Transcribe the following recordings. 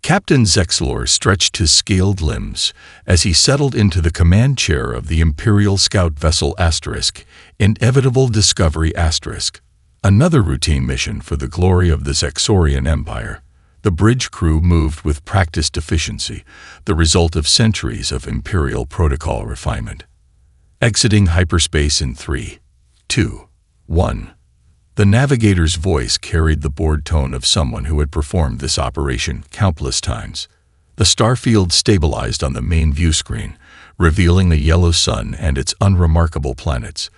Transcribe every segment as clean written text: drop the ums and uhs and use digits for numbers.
Captain Zexlor stretched his scaled limbs as he settled into the command chair of the Imperial Scout Vessel *, Inevitable Discovery *, another routine mission for the glory of the Zexorian Empire. The bridge crew moved with practiced efficiency, the result of centuries of Imperial protocol refinement. Exiting hyperspace in 3, 2, 1. The navigator's voice carried the bored tone of someone who had performed this operation countless times. The starfield stabilized on the main view screen, revealing the yellow sun and its unremarkable planets.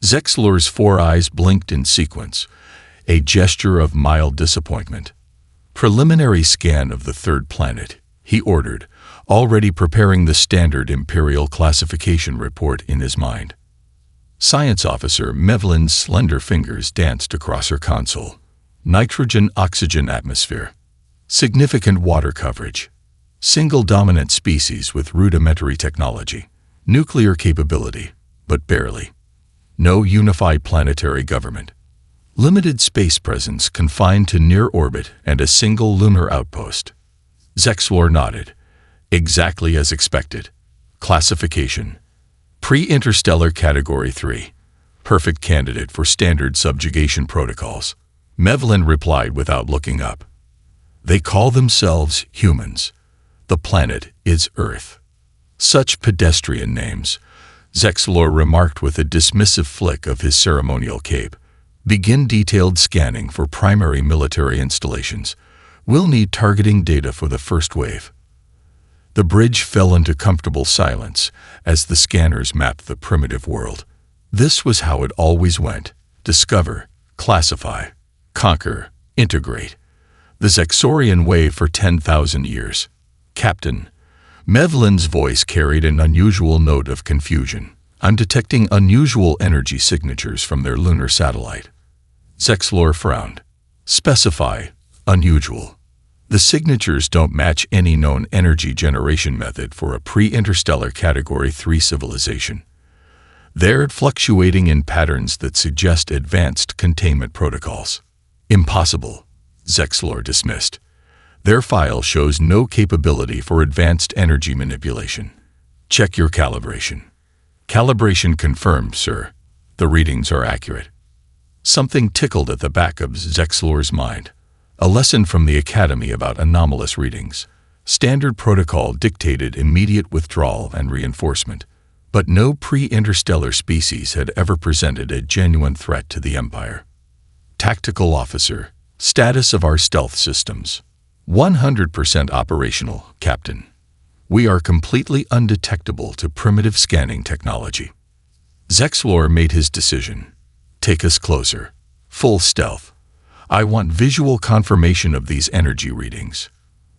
Zexlor's 4 eyes blinked in sequence, a gesture of mild disappointment. Preliminary scan of the 3rd planet, he ordered, already preparing the standard Imperial classification report in his mind. Science Officer Mevlin's slender fingers danced across her console. Nitrogen-oxygen atmosphere. Significant water coverage. Single dominant species with rudimentary technology. Nuclear capability, but barely. No unified planetary government. Limited space presence confined to near orbit and a single lunar outpost. Zexlor nodded. Exactly as expected. Classification. Pre-interstellar Category 3. Perfect candidate for standard subjugation protocols. Mevlin replied without looking up. They call themselves humans. The planet is Earth. Such pedestrian names, Zexlor remarked with a dismissive flick of his ceremonial cape. Begin detailed scanning for primary military installations. We'll need targeting data for the first wave. The bridge fell into comfortable silence as the scanners mapped the primitive world. This was how it always went. Discover, classify, conquer, integrate. The Zexorian way for 10,000 years. Captain. Mevlin's voice carried an unusual note of confusion. I'm detecting unusual energy signatures from their lunar satellite. Zexlor frowned. Specify, unusual. The signatures don't match any known energy generation method for a pre-interstellar Category 3 civilization. They're fluctuating in patterns that suggest advanced containment protocols. Impossible, Zexlor dismissed. Their file shows no capability for advanced energy manipulation. Check your calibration. Calibration confirmed, sir. The readings are accurate. Something tickled at the back of Zexlor's mind. A lesson from the Academy about anomalous readings. Standard protocol dictated immediate withdrawal and reinforcement, but no pre-interstellar species had ever presented a genuine threat to the Empire. Tactical Officer. Status of our stealth systems. 100% operational, Captain. We are completely undetectable to primitive scanning technology. Zexlor made his decision. Take us closer. Full stealth. I want visual confirmation of these energy readings.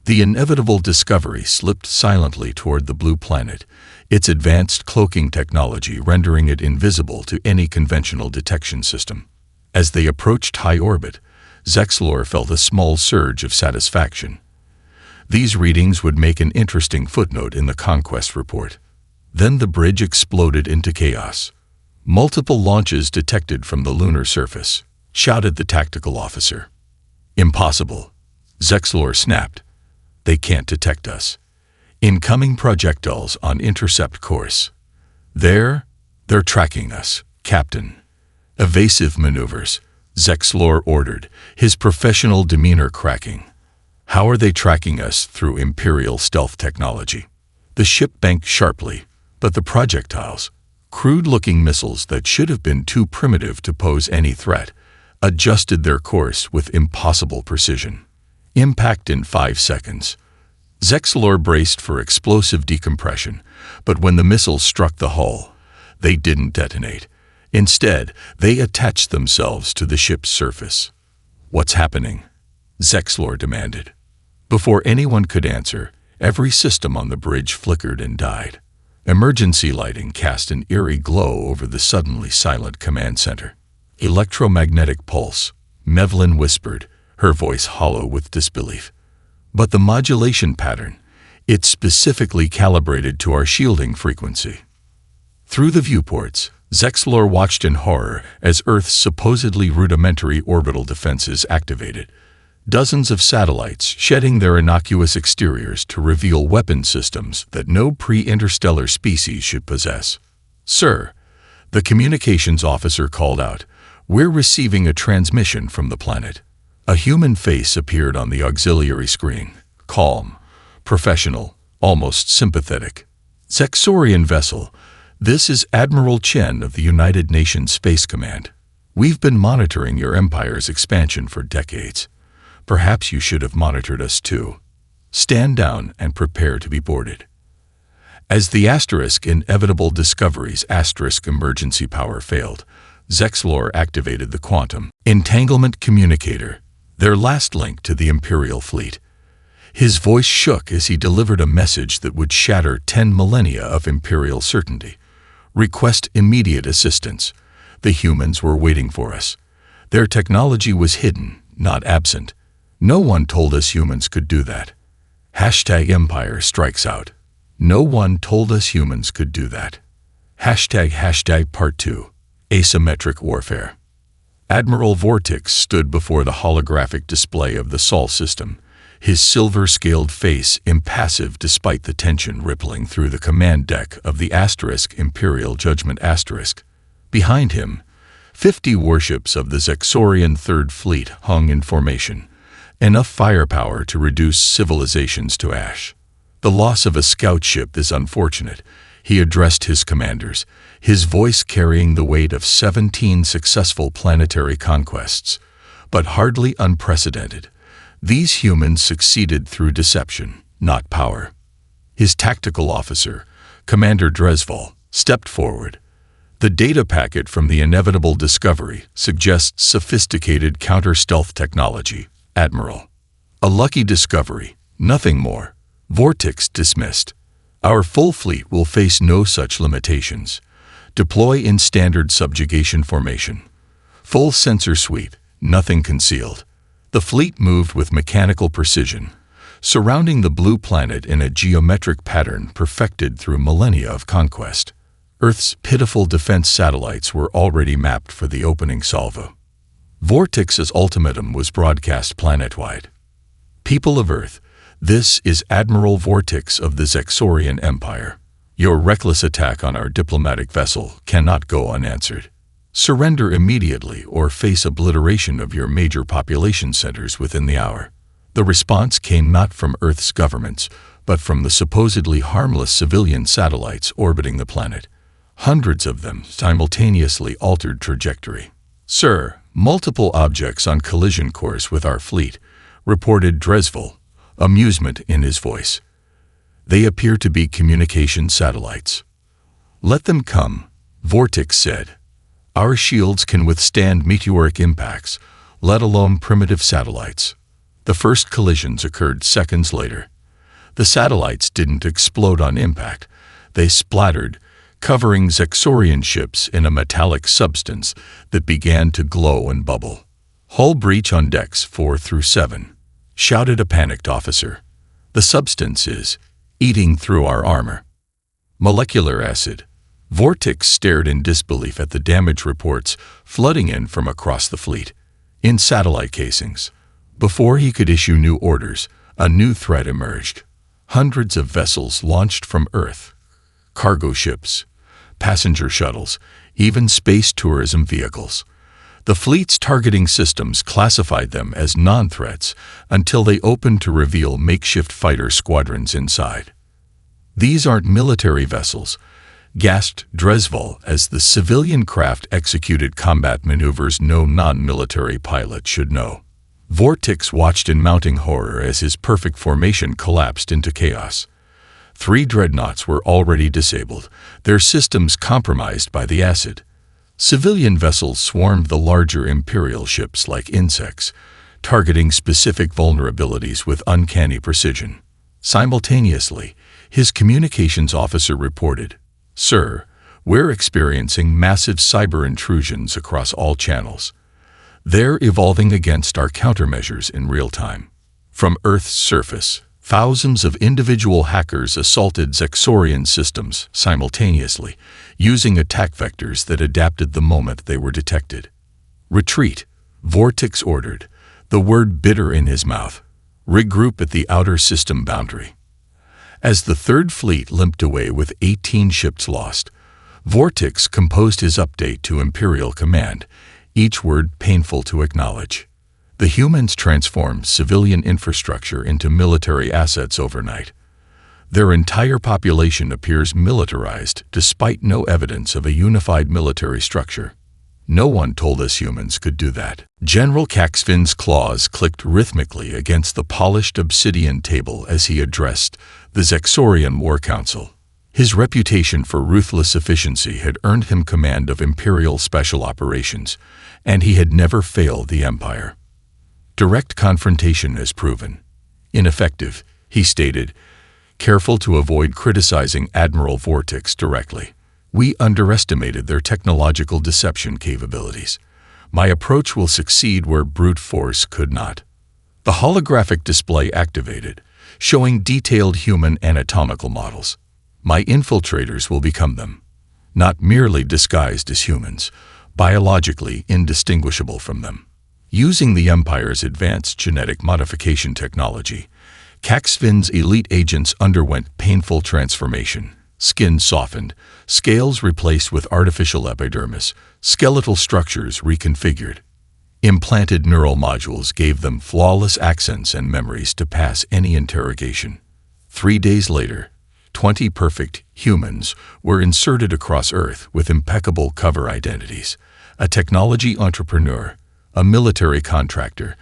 The Inevitable Discovery slipped silently toward the blue planet, its advanced cloaking technology rendering it invisible to any conventional detection system. As they approached high orbit, Zexlor felt a small surge of satisfaction. These readings would make an interesting footnote in the Conquest report. Then the bridge exploded into chaos. Multiple launches detected from the lunar surface, shouted the tactical officer. Impossible. Zexlor snapped. They can't detect us. Incoming projectiles on intercept course. They're tracking us, Captain. Evasive maneuvers, Zexlor ordered, his professional demeanor cracking. How are they tracking us through Imperial stealth technology? The ship banked sharply, but the projectiles, crude-looking missiles that should have been too primitive to pose any threat, adjusted their course with impossible precision. Impact in 5 seconds. Zexlor braced for explosive decompression, but when the missiles struck the hull, they didn't detonate. Instead, they attached themselves to the ship's surface. What's happening? Zexlor demanded. Before anyone could answer, every system on the bridge flickered and died. Emergency lighting cast an eerie glow over the suddenly silent command center. Electromagnetic pulse, Mevlin whispered, her voice hollow with disbelief. But the modulation pattern, it's specifically calibrated to our shielding frequency. Through the viewports, Zexlor watched in horror as Earth's supposedly rudimentary orbital defenses activated. dozens of satellites shedding their innocuous exteriors to reveal weapon systems that no pre-interstellar species should possess. "Sir," the communications officer called out, "we're receiving a transmission from the planet." A human face appeared on the auxiliary screen, calm, professional, almost sympathetic. "Zexorian vessel, this is Admiral Chen of the United Nations Space Command. We've been monitoring your empire's expansion for decades. Perhaps you should have monitored us too. Stand down and prepare to be boarded." As the Inevitable Discoveries emergency power failed, Zexlor activated the Quantum Entanglement Communicator, their last link to the Imperial fleet. His voice shook as he delivered a message that would shatter 10 millennia of Imperial certainty. "Request immediate assistance. The humans were waiting for us. Their technology was hidden, not absent. No one told us humans could do that. #Empire strikes out. No one told us humans could do that. Part 2. Asymmetric warfare." Admiral Vortex stood before the holographic display of the Sol system, his silver-scaled face impassive despite the tension rippling through the command deck of the Imperial Judgment *. Behind him, 50 warships of the Zexorian Third Fleet hung in formation, enough firepower to reduce civilizations to ash. "The loss of a scout ship is unfortunate," he addressed his commanders, his voice carrying the weight of 17 successful planetary conquests, but hardly unprecedented. These humans succeeded through deception, not power. His tactical officer, Commander Dresval, stepped forward. "The data packet from the Inevitable Discovery suggests sophisticated counter-stealth technology, Admiral." "A lucky discovery, nothing more," Vortex dismissed. "Our full fleet will face no such limitations. Deploy in standard subjugation formation. Full sensor sweep, nothing concealed." The fleet moved with mechanical precision, surrounding the blue planet in a geometric pattern perfected through millennia of conquest. Earth's pitiful defense satellites were already mapped for the opening salvo. Vortex's ultimatum was broadcast planet-wide. "People of Earth, this is Admiral Vortex of the Zexorian Empire. Your reckless attack on our diplomatic vessel cannot go unanswered. Surrender immediately or face obliteration of your major population centers within the hour." The response came not from Earth's governments, but from the supposedly harmless civilian satellites orbiting the planet. Hundreds of them simultaneously altered trajectory. "Sir, multiple objects on collision course with our fleet," reported Dresval, amusement in his voice. "They appear to be communication satellites." "Let them come," Vortex said. "Our shields can withstand meteoric impacts, let alone primitive satellites." The first collisions occurred seconds later. The satellites didn't explode on impact. They splattered, covering Zexorian ships in a metallic substance that began to glow and bubble. "Hull breach on decks 4 through 7, shouted a panicked officer. "The substance is eating through our armor." "Molecular acid." Vortex stared in disbelief at the damage reports flooding in from across the fleet, in satellite casings. Before he could issue new orders, a new threat emerged. Hundreds of vessels launched from Earth. Cargo ships, passenger shuttles, even space tourism vehicles. The fleet's targeting systems classified them as non-threats until they opened to reveal makeshift fighter squadrons inside. "These aren't military vessels," gasped Dresval as the civilian craft executed combat maneuvers no non-military pilot should know. Vortex watched in mounting horror as his perfect formation collapsed into chaos. 3 dreadnoughts were already disabled, their systems compromised by the acid. Civilian vessels swarmed the larger Imperial ships like insects, targeting specific vulnerabilities with uncanny precision. Simultaneously, his communications officer reported, "Sir, we're experiencing massive cyber intrusions across all channels. They're evolving against our countermeasures in real time. From Earth's surface, thousands of individual hackers assaulted Zexorian systems simultaneously, using attack vectors that adapted the moment they were detected." "Retreat," Vortex ordered, the word bitter in his mouth. Regroup at the outer system boundary. As the Third Fleet limped away with 18 ships lost, Vortex composed his update to Imperial Command, each word painful to acknowledge. The humans transformed civilian infrastructure into military assets overnight. Their entire population appears militarized despite no evidence of a unified military structure. No one told us humans could do that. General Caxfin's claws clicked rhythmically against the polished obsidian table as he addressed the Zexorian War Council. His reputation for ruthless efficiency had earned him command of Imperial Special Operations, and he had never failed the Empire. Direct confrontation has proven ineffective, he stated, careful to avoid criticizing Admiral Vortex directly. We underestimated their technological deception capabilities. My approach will succeed where brute force could not. The holographic display activated, showing detailed human anatomical models. My infiltrators will become them, not merely disguised as humans, biologically indistinguishable from them. Using the Empire's advanced genetic modification technology, Caxfin's elite agents underwent painful transformation. Skin softened, scales replaced with artificial epidermis, skeletal structures reconfigured. Implanted neural modules gave them flawless accents and memories to pass any interrogation. 3 days later, 20 perfect humans were inserted across Earth with impeccable cover identities. A technology entrepreneur, a military contractor,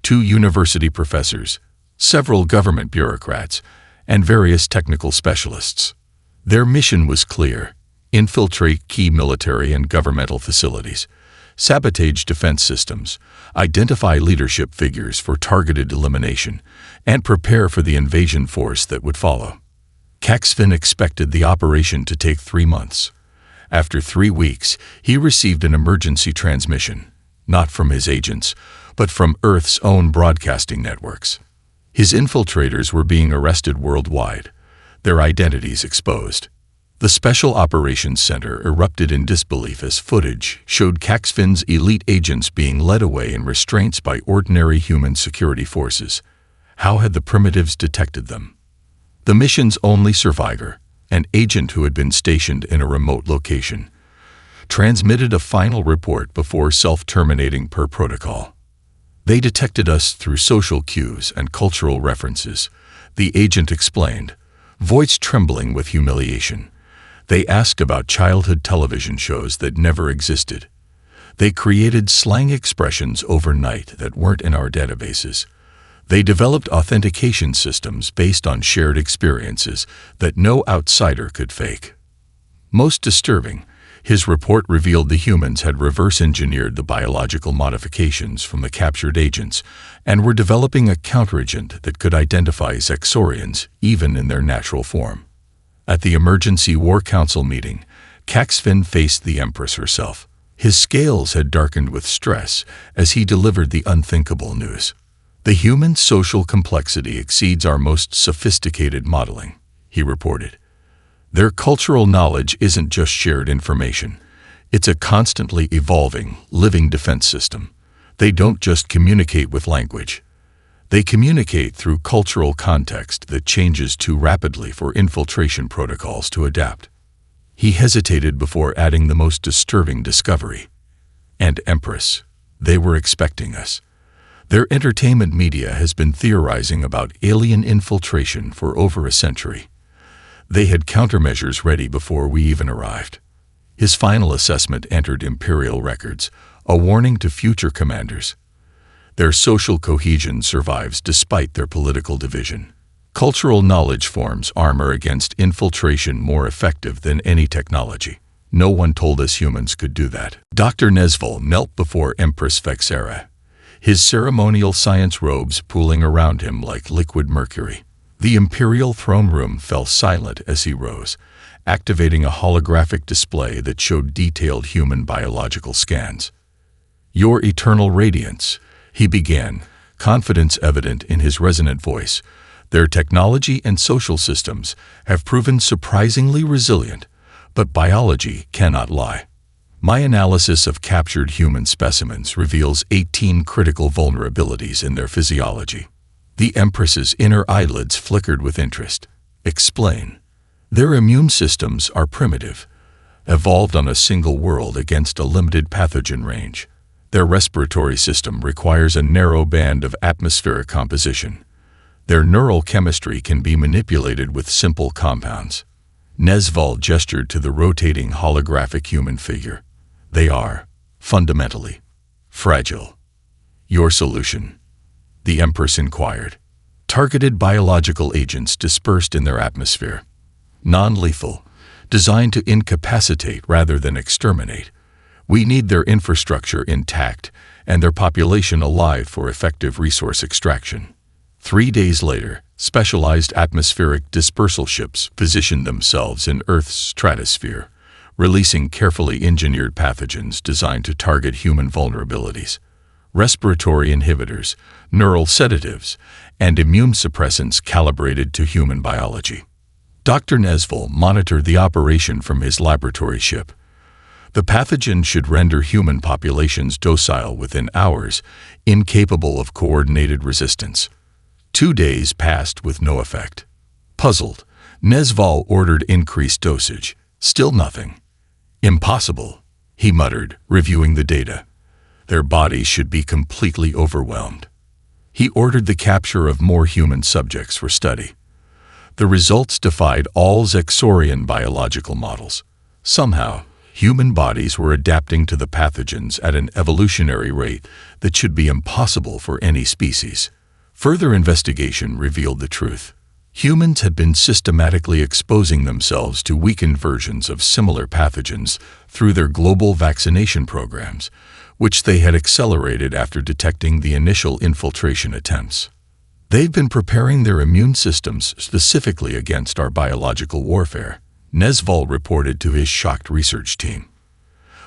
2 university professors, several government bureaucrats, and various technical specialists. Their mission was clear: infiltrate key military and governmental facilities, sabotage defense systems, identify leadership figures for targeted elimination, and prepare for the invasion force that would follow. Caxfin expected the operation to take 3 months. After 3 weeks, he received an emergency transmission, not from his agents, but from Earth's own broadcasting networks. His infiltrators were being arrested worldwide, their identities exposed. The Special Operations Center erupted in disbelief as footage showed Caxfin's elite agents being led away in restraints by ordinary human security forces. How had the primitives detected them? The mission's only survivor, an agent who had been stationed in a remote location, transmitted a final report before self-terminating per protocol. They detected us through social cues and cultural references, the agent explained, voice trembling with humiliation. They asked about childhood television shows that never existed. They created slang expressions overnight that weren't in our databases. They developed authentication systems based on shared experiences that no outsider could fake. Most disturbing, his report revealed the humans had reverse-engineered the biological modifications from the captured agents and were developing a counteragent that could identify Zexorians even in their natural form. At the Emergency War Council meeting, Caxfin faced the Empress herself. His scales had darkened with stress as he delivered the unthinkable news. The human social complexity exceeds our most sophisticated modeling, he reported. Their cultural knowledge isn't just shared information. It's a constantly evolving, living defense system. They don't just communicate with language. They communicate through cultural context that changes too rapidly for infiltration protocols to adapt. He hesitated before adding the most disturbing discovery. And Empress, they were expecting us. Their entertainment media has been theorizing about alien infiltration for over a century. They had countermeasures ready before we even arrived. His final assessment entered Imperial records, a warning to future commanders. Their social cohesion survives despite their political division. Cultural knowledge forms armor against infiltration more effective than any technology. No one told us humans could do that. Dr. Nesval knelt before Empress Vexera, his ceremonial science robes pooling around him like liquid mercury. The Imperial throne room fell silent as he rose, activating a holographic display that showed detailed human biological scans. Your eternal radiance, he began, confidence evident in his resonant voice. Their technology and social systems have proven surprisingly resilient, but biology cannot lie. My analysis of captured human specimens reveals 18 critical vulnerabilities in their physiology. The Empress's inner eyelids flickered with interest. Explain. Their immune systems are primitive, evolved on a single world against a limited pathogen range. Their respiratory system requires a narrow band of atmospheric composition. Their neural chemistry can be manipulated with simple compounds. Nesval gestured to the rotating holographic human figure. They are, fundamentally, fragile. Your solution? The Empress inquired. Targeted biological agents dispersed in their atmosphere. Non-lethal, designed to incapacitate rather than exterminate. We need their infrastructure intact and their population alive for effective resource extraction. 3 days later, specialized atmospheric dispersal ships positioned themselves in Earth's stratosphere, releasing carefully engineered pathogens designed to target human vulnerabilities. Respiratory inhibitors, neural sedatives, and immune suppressants calibrated to human biology. Dr. Nesval monitored the operation from his laboratory ship. The pathogen should render human populations docile within hours, incapable of coordinated resistance. 2 days passed with no effect. Puzzled, Nesval ordered increased dosage. Still nothing. Impossible, he muttered, reviewing the data. Their bodies should be completely overwhelmed. He ordered the capture of more human subjects for study. The results defied all Zexorian biological models. Somehow, human bodies were adapting to the pathogens at an evolutionary rate that should be impossible for any species. Further investigation revealed the truth. Humans had been systematically exposing themselves to weakened versions of similar pathogens through their global vaccination programs, which they had accelerated after detecting the initial infiltration attempts. They've been preparing their immune systems specifically against our biological warfare, Nesval reported to his shocked research team.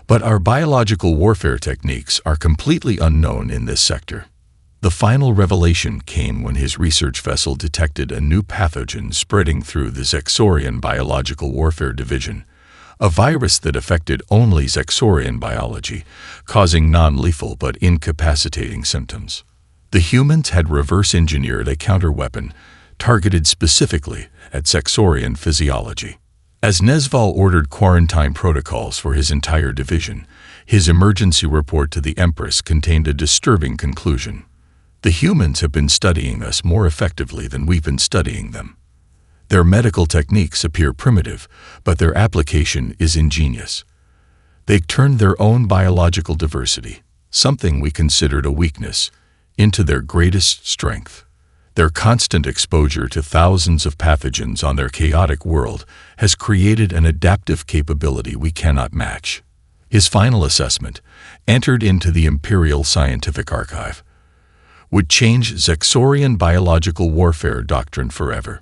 But our biological warfare techniques are completely unknown in this sector. The final revelation came when his research vessel detected a new pathogen spreading through the Zexorian Biological Warfare Division, a virus that affected only Zexorian biology, causing non-lethal but incapacitating symptoms. The humans had reverse-engineered a counterweapon targeted specifically at Zexorian physiology. As Nesval ordered quarantine protocols for his entire division, his emergency report to the Empress contained a disturbing conclusion. The humans have been studying us more effectively than we've been studying them. Their medical techniques appear primitive, but their application is ingenious. They turned their own biological diversity, something we considered a weakness, into their greatest strength. Their constant exposure to thousands of pathogens on their chaotic world has created an adaptive capability we cannot match. His final assessment, entered into the Imperial Scientific Archive, would change Zexorian biological warfare doctrine forever.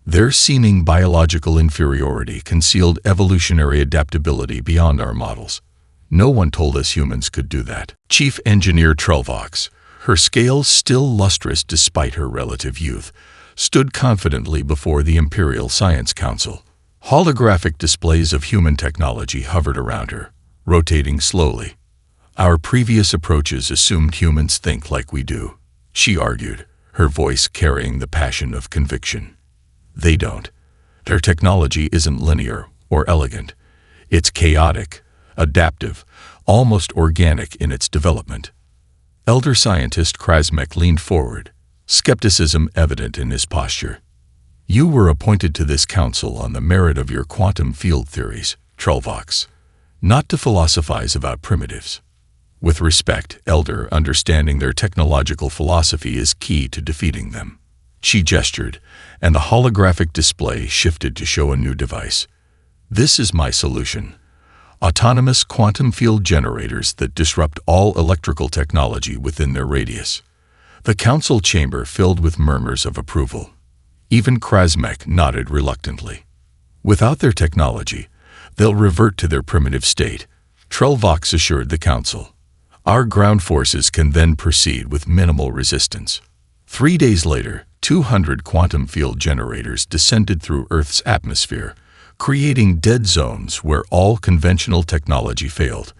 Their seeming biological inferiority concealed evolutionary adaptability beyond our models. No one told us humans could do that. Chief Engineer Trelvox, her scales still lustrous despite her relative youth, stood confidently before the Imperial Science Council. Holographic displays of human technology hovered around her, rotating slowly. Our previous approaches assumed humans think like we do, she argued, her voice carrying the passion of conviction. They don't. Their technology isn't linear or elegant. It's chaotic, adaptive, almost organic in its development. Elder scientist Krasmek leaned forward, skepticism evident in his posture. You were appointed to this council on the merit of your quantum field theories, Trelvox, not to philosophize about primitives. With respect, Elder, understanding their technological philosophy is key to defeating them. She gestured, and the holographic display shifted to show a new device. This is my solution. Autonomous quantum field generators that disrupt all electrical technology within their radius. The council chamber filled with murmurs of approval. Even Krasmek nodded reluctantly. Without their technology, they'll revert to their primitive state, Trelvox assured the council. Our ground forces can then proceed with minimal resistance. 3 days later, 200 quantum field generators descended through Earth's atmosphere, creating dead zones where all conventional technology failed.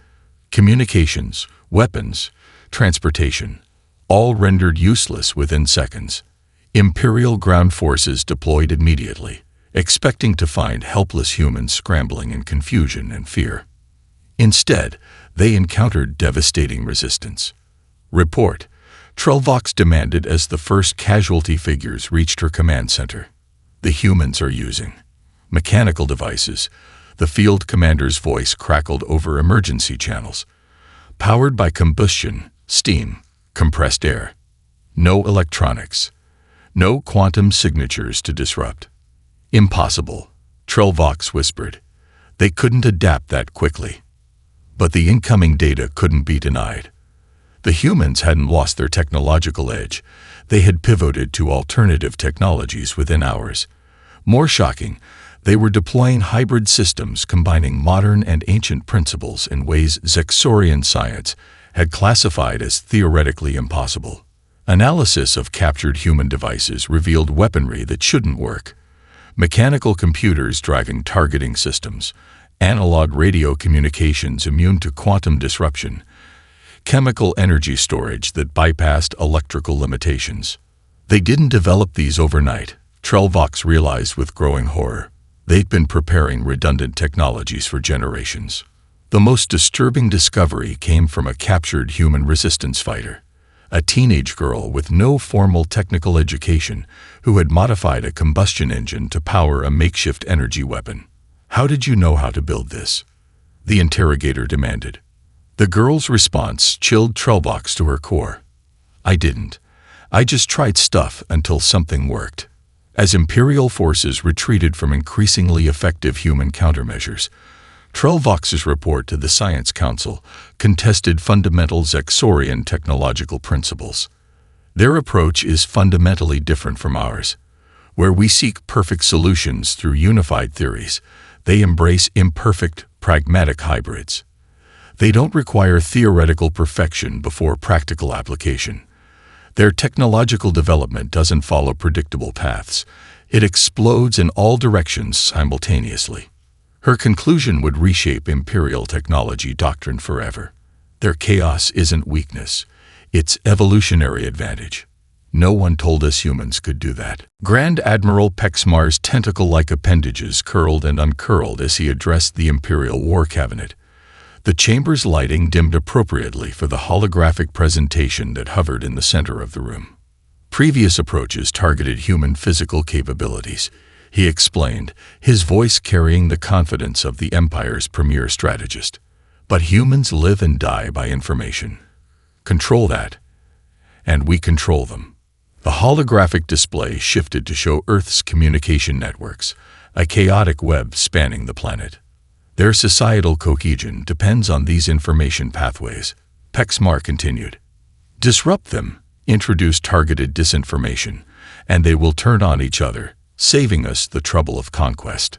communications, weapons, transportation, all rendered useless within seconds. Imperial ground forces deployed immediately, expecting to find helpless humans scrambling in confusion and fear. Instead, they encountered devastating resistance. Report, Trellvox demanded as the first casualty figures reached her command center. The humans are using mechanical devices. The field commander's voice crackled over emergency channels. Powered by combustion, steam, compressed air. No electronics. No quantum signatures to disrupt. Impossible, Trellvox whispered. They couldn't adapt that quickly. But the incoming data couldn't be denied. The humans hadn't lost their technological edge. They had pivoted to alternative technologies within hours. More shocking, they were deploying hybrid systems combining modern and ancient principles in ways Zexorian science had classified as theoretically impossible. Analysis of captured human devices revealed weaponry that shouldn't work. Mechanical computers driving targeting systems, analog radio communications immune to quantum disruption, chemical energy storage that bypassed electrical limitations. They didn't develop these overnight, Trellvox realized with growing horror. They'd been preparing redundant technologies for generations. The most disturbing discovery came from a captured human resistance fighter, a teenage girl with no formal technical education who had modified a combustion engine to power a makeshift energy weapon. "How did you know how to build this?" the interrogator demanded. The girl's response chilled Trellvox to her core. "I didn't. I just tried stuff until something worked." As Imperial forces retreated from increasingly effective human countermeasures, Trellvox's report to the Science Council contested fundamental Zexorian technological principles. Their approach is fundamentally different from ours. Where we seek perfect solutions through unified theories, they embrace imperfect, pragmatic hybrids. They don't require theoretical perfection before practical application. Their technological development doesn't follow predictable paths. It explodes in all directions simultaneously. Her conclusion would reshape Imperial technology doctrine forever. Their chaos isn't weakness. It's evolutionary advantage. No one told us humans could do that. Grand Admiral Pexmar's tentacle-like appendages curled and uncurled as he addressed the Imperial War Cabinet. The chamber's lighting dimmed appropriately for the holographic presentation that hovered in the center of the room. Previous approaches targeted human physical capabilities, he explained, his voice carrying the confidence of the Empire's premier strategist. But humans live and die by information. Control that, and we control them. The holographic display shifted to show Earth's communication networks, a chaotic web spanning the planet. Their societal cohesion depends on these information pathways, Pexmar continued. Disrupt them, introduce targeted disinformation, and they will turn on each other, saving us the trouble of conquest.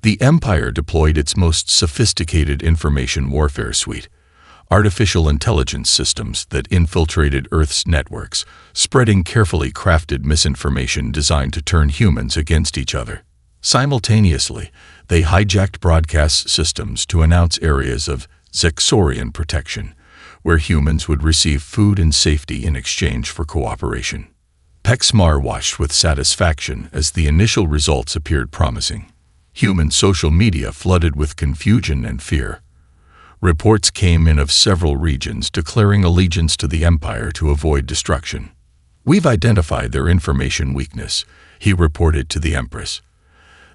The Empire deployed its most sophisticated information warfare suite, artificial intelligence systems that infiltrated Earth's networks, spreading carefully crafted misinformation designed to turn humans against each other. Simultaneously, they hijacked broadcast systems to announce areas of Zexorian protection, where humans would receive food and safety in exchange for cooperation. Pexmar watched with satisfaction as the initial results appeared promising. Human social media flooded with confusion and fear. Reports came in of several regions declaring allegiance to the Empire to avoid destruction. "We've identified their information weakness," he reported to the Empress.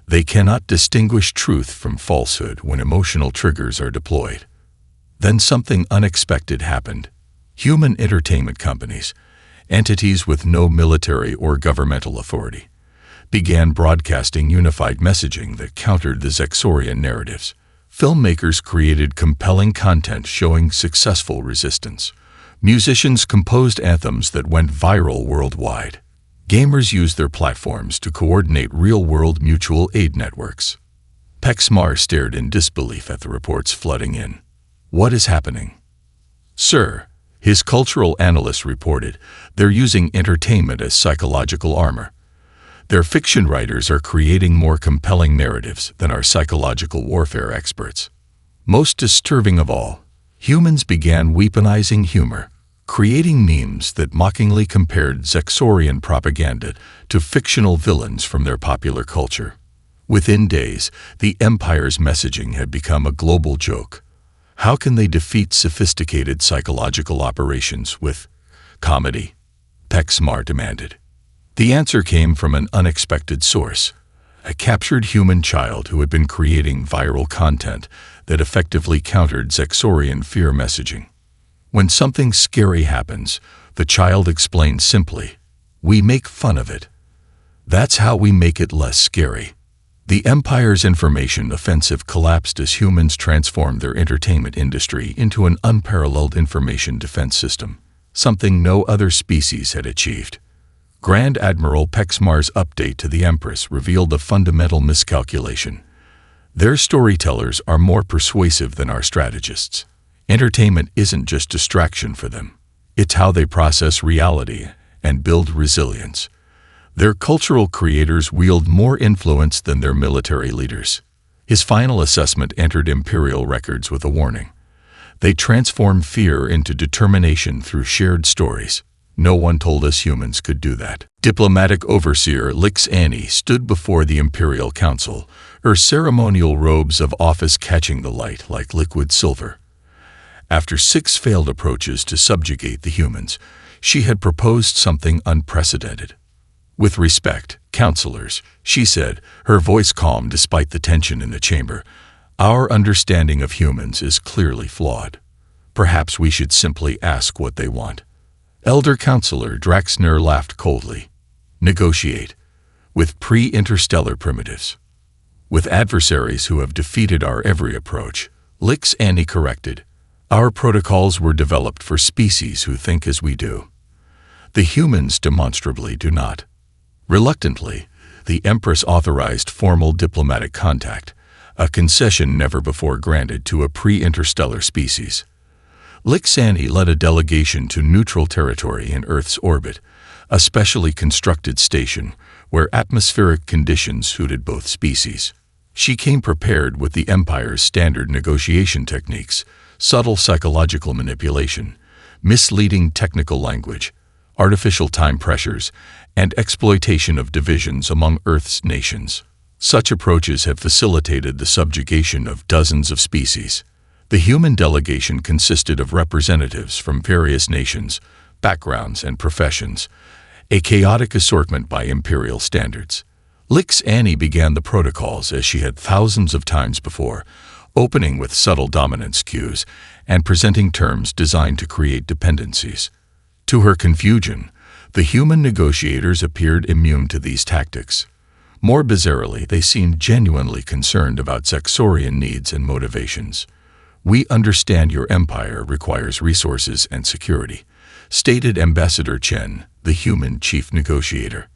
"They cannot distinguish truth from falsehood when emotional triggers are deployed." Then something unexpected happened. Human entertainment companies, entities with no military or governmental authority, began broadcasting unified messaging that countered the Zexorian narratives. Filmmakers created compelling content showing successful resistance. Musicians composed anthems that went viral worldwide. Gamers used their platforms to coordinate real-world mutual aid networks. Pexmar stared in disbelief at the reports flooding in. "What is happening?" "Sir," his cultural analyst reported, "they're using entertainment as psychological armor. Their fiction writers are creating more compelling narratives than our psychological warfare experts. Most disturbing of all, Humans began weaponizing humor, creating memes that mockingly compared Zexorian propaganda to fictional villains from their popular culture. Within days, the Empire's messaging had become a global joke. How can they defeat sophisticated psychological operations with comedy? Pexmar demanded. The answer came from an unexpected source, a captured human child who had been creating viral content that effectively countered Zexorian fear messaging. When something scary happens, the child explained simply, "We make fun of it. That's how we make it less scary." The Empire's information offensive collapsed as humans transformed their entertainment industry into an unparalleled information defense system, something no other species had achieved. Grand Admiral Pexmar's update to the Empress revealed a fundamental miscalculation. Their storytellers are more persuasive than our strategists. Entertainment isn't just distraction for them. It's how they process reality and build resilience. Their cultural creators wield more influence than their military leaders. His final assessment entered Imperial records with a warning. They transform fear into determination through shared stories. No one told us humans could do that. Diplomatic Overseer Lix Annie stood before the Imperial Council, her ceremonial robes of office catching the light like liquid silver. After 6 failed approaches to subjugate the humans, she had proposed something unprecedented. "With respect, counselors," she said, her voice calm despite the tension in the chamber, "our understanding of humans is clearly flawed. Perhaps we should simply ask what they want." Elder Counselor Draxner laughed coldly. "Negotiate. With pre-interstellar primitives. With adversaries who have defeated our every approach," Lix Annie corrected. "Our protocols were developed for species who think as we do. The humans demonstrably do not." Reluctantly, the Empress authorized formal diplomatic contact, a concession never before granted to a pre-interstellar species. Lix Annie led a delegation to neutral territory in Earth's orbit, a specially constructed station where atmospheric conditions suited both species. She came prepared with the Empire's standard negotiation techniques: subtle psychological manipulation, misleading technical language, artificial time pressures, and exploitation of divisions among Earth's nations. Such approaches have facilitated the subjugation of dozens of species. The human delegation consisted of representatives from various nations, backgrounds, and professions, a chaotic assortment by imperial standards. Lix Annie began the protocols as she had thousands of times before, opening with subtle dominance cues and presenting terms designed to create dependencies. To her confusion, the human negotiators appeared immune to these tactics. More bizarrely, they seemed genuinely concerned about Zexorian needs and motivations. "We understand your empire requires resources and security," stated Ambassador Chen, the human chief negotiator.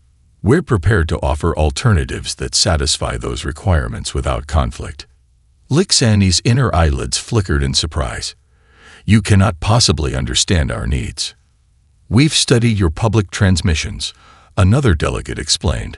"We're prepared to offer alternatives that satisfy those requirements without conflict." Lix Annie's inner eyelids flickered in surprise. "You cannot possibly understand our needs." "We've studied your public transmissions," another delegate explained.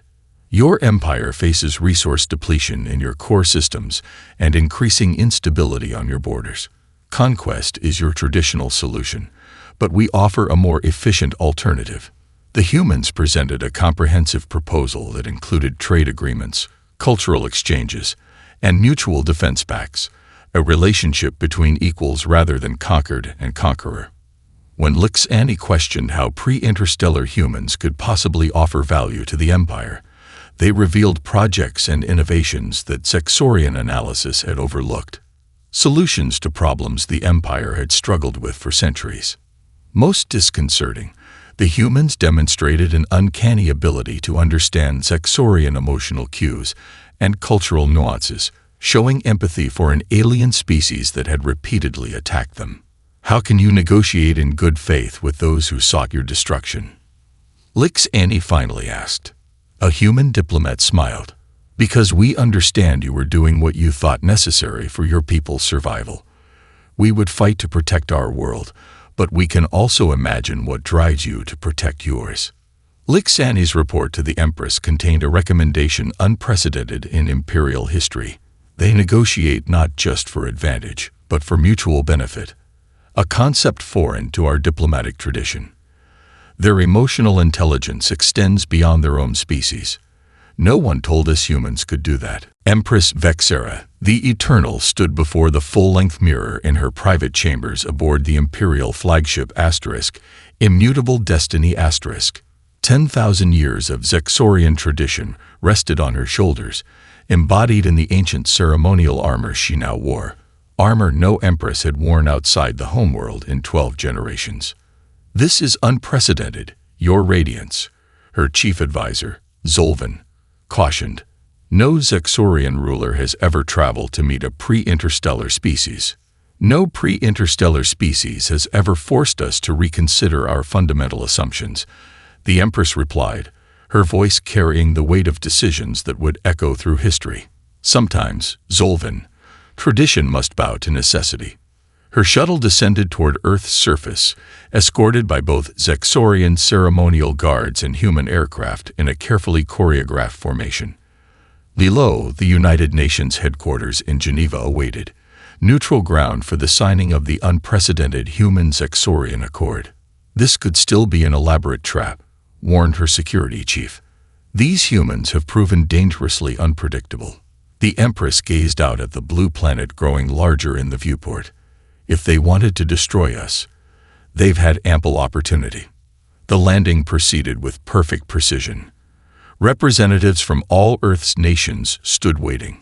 "Your empire faces resource depletion in your core systems and increasing instability on your borders. Conquest is your traditional solution, but we offer a more efficient alternative." The humans presented a comprehensive proposal that included trade agreements, cultural exchanges, and mutual defense pacts, a relationship between equals rather than conquered and conqueror. When Lix Annie questioned how pre-interstellar humans could possibly offer value to the Empire, they revealed projects and innovations that Zexorian analysis had overlooked, solutions to problems the Empire had struggled with for centuries. Most disconcerting, the humans demonstrated an uncanny ability to understand Zexorian emotional cues and cultural nuances, showing empathy for an alien species that had repeatedly attacked them. "How can you negotiate in good faith with those who sought your destruction?" Lix Annie finally asked. A human diplomat smiled. "Because we understand you were doing what you thought necessary for your people's survival. We would fight to protect our world, but we can also imagine what drives you to protect yours." Lix Annie's report to the Empress contained a recommendation unprecedented in imperial history. They negotiate not just for advantage, but for mutual benefit. a concept foreign to our diplomatic tradition. Their emotional intelligence extends beyond their own species. No one told us humans could do that. Empress Vexera, the Eternal, stood before the full-length mirror in her private chambers aboard the Imperial flagship *, Immutable Destiny *. 10,000 years of Zexorian tradition rested on her shoulders, embodied in the ancient ceremonial armor she now wore. Armor no empress had worn outside the homeworld in 12 generations. "This is unprecedented, Your Radiance," her chief advisor, Zolvan, cautioned. "No Zexorian ruler has ever traveled to meet a pre-interstellar species. No pre-interstellar species has ever forced us to reconsider our fundamental assumptions," the Empress replied, her voice carrying the weight of decisions that would echo through history. "Sometimes, Zolvan, tradition must bow to necessity." Her shuttle descended toward Earth's surface, escorted by both Zexorian ceremonial guards and human aircraft in a carefully choreographed formation. Below, the United Nations headquarters in Geneva awaited, neutral ground for the signing of the unprecedented Human-Zexorian Accord. "This could still be an elaborate trap," warned her security chief. "These humans have proven dangerously unpredictable." The Empress gazed out at the blue planet growing larger in the viewport. "If they wanted to destroy us, they've had ample opportunity." The landing proceeded with perfect precision. Representatives from all Earth's nations stood waiting.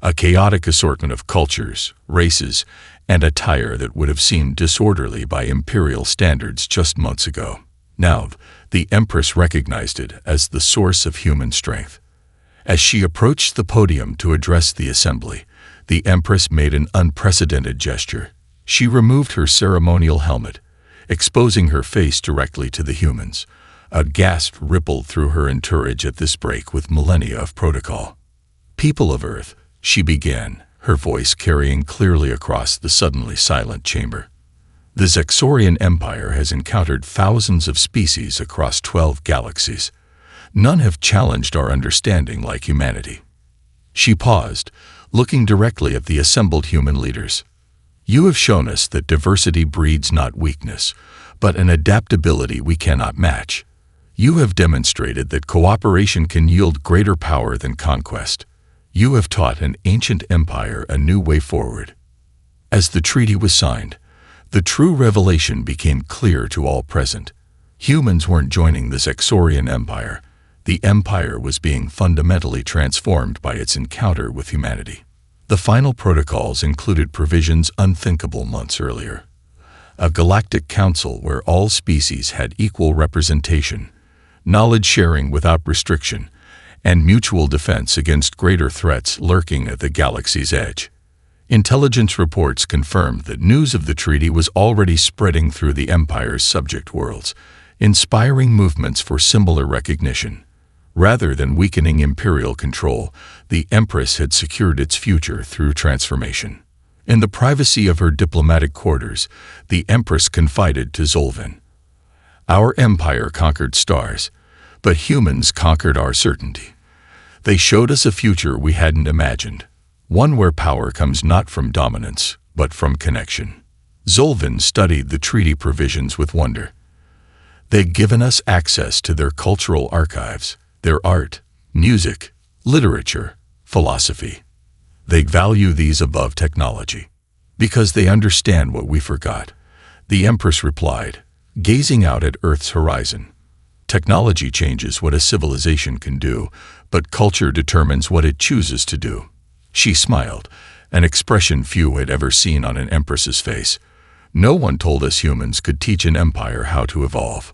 A chaotic assortment of cultures, races, and attire that would have seemed disorderly by imperial standards just months ago. Now, the Empress recognized it as the source of human strength. As she approached the podium to address the assembly, the Empress made an unprecedented gesture. She removed her ceremonial helmet, exposing her face directly to the humans. A gasp rippled through her entourage at this break with millennia of protocol. "People of Earth," she began, her voice carrying clearly across the suddenly silent chamber. "The Zexorian Empire has encountered thousands of species across 12 galaxies. None have challenged our understanding like humanity." She paused, looking directly at the assembled human leaders. "You have shown us that diversity breeds not weakness, but an adaptability we cannot match. You have demonstrated that cooperation can yield greater power than conquest. You have taught an ancient empire a new way forward." As the treaty was signed, the true revelation became clear to all present. Humans weren't joining the Zexorian Empire. The empire was being fundamentally transformed by its encounter with humanity. The final protocols included provisions unthinkable months earlier. A galactic council where all species had equal representation, knowledge sharing without restriction, and mutual defense against greater threats lurking at the galaxy's edge. Intelligence reports confirmed that news of the treaty was already spreading through the Empire's subject worlds, inspiring movements for similar recognition. Rather than weakening imperial control, the Empress had secured its future through transformation. In the privacy of her diplomatic quarters, the Empress confided to Zolvan, "Our empire conquered stars, but humans conquered our certainty. They showed us a future we hadn't imagined, one where power comes not from dominance, but from connection." Zolvan studied the treaty provisions with wonder. They'd given us access to their cultural archives, their art, music, literature, philosophy. They value these above technology. "Because they understand what we forgot," the Empress replied, gazing out at Earth's horizon. "Technology changes what a civilization can do, but culture determines what it chooses to do." She smiled, an expression few had ever seen on an empress's face. "No one told us humans could teach an empire how to evolve."